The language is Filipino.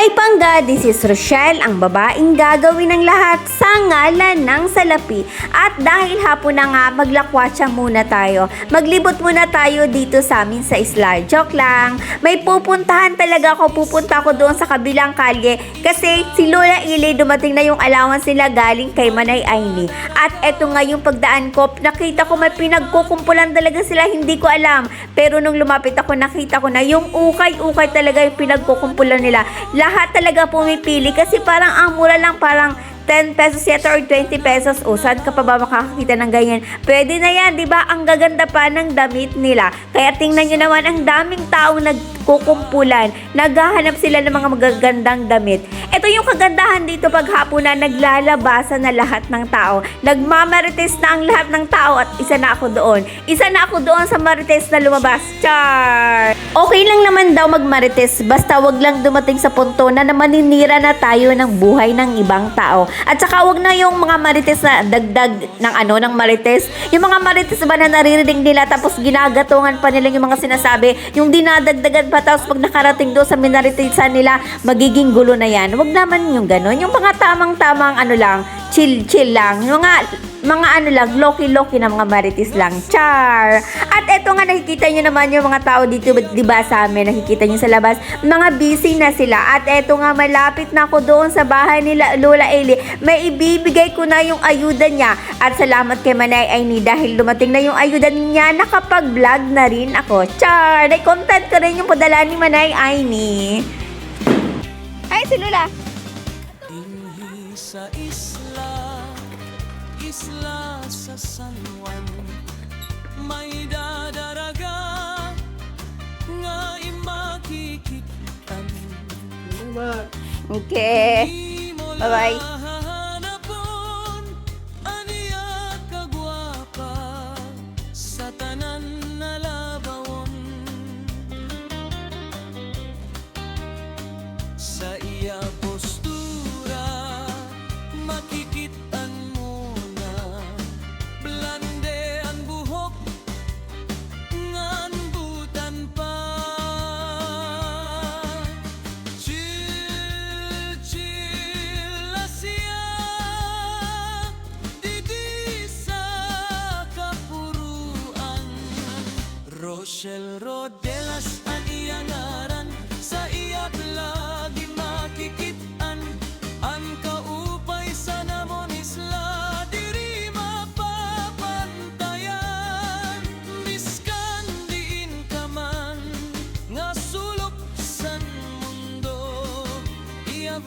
Hi Pangga, this is Rochelle, ang babaeng gagawin ng lahat sa ngalan ng salapi. At dahil hapon na nga, maglakwatsa muna tayo. Maglibot muna tayo dito sa amin sa isla. Joke lang, may pupuntahan talaga ako. Pupunta ako doon sa kabilang kalye kasi si Lola Ili dumating na yung allowance nila galing kay Manay Aini. At eto nga yung pagdaan ko, nakita ko may pinagkukumpulan talaga sila, hindi ko alam. Pero nung lumapit ako, nakita ko na yung ukay-ukay talaga yung pinagkukumpulan nila. Lahat talaga pumipili kasi parang ang mura lang, parang 10 pesos yata or 20 pesos. O, saan ka pa ba makakakita ng ganyan? Pwede na yan, di ba? Ang gaganda pa ng damit nila. Kaya tingnan nyo naman, ang daming tao nagkukumpulan. Naghahanap sila ng mga magagandang damit. Ito yung kagandahan dito pag hapon na naglalabasan na lahat ng tao. Nagmamarites na ang lahat ng tao at isa na ako doon. Isa na ako doon sa marites na lumabas. Char! Okay lang naman daw magmarites, basta wag lang dumating sa punto na maninira na tayo ng buhay ng ibang tao. At saka wag na yung mga marites na dagdag ng marites. Yung mga marites ba na naririnig nila tapos ginagatungan pa nila yung mga sinasabi, yung dinadagdagan pa tapos pag nakarating doon sa minaritesan nila, magiging gulo na yan. Wag naman yung gano'n. Yung mga tamang-tamang lang, chill lang. Yung mga lang, loki-loki na mga marites lang. Char! At eto nga, nakikita nyo naman yung mga tao dito, diba sa amin, nakikita nyo sa labas, mga busy na sila. At eto nga, malapit na ako doon sa bahay nila Lola Eli. May ibibigay ko na yung ayuda niya. At salamat kay Manay Aini dahil dumating na yung ayuda niya, nakapag-vlog na rin ako. Char! Content ko rin yung padala ni Manay Aini. Ay, si Lola! Dinhi sa isla sa San Juan, may dadaraga nga imakikitan. Okay. Bye-bye. Hahanapon aniya kagwapa sa tanan na labawon. Sa iya postura makikitan mo na blande ang buhok ngan butan pa. Chill la siya didi sa kapuruan. Rochelle Rodelas ang iyang ngaran, sa iyak lagi makikitan. Ang kaupay sa namon isla diri mapapantayan. Biskan diin ka man nga sulok san mundo, iya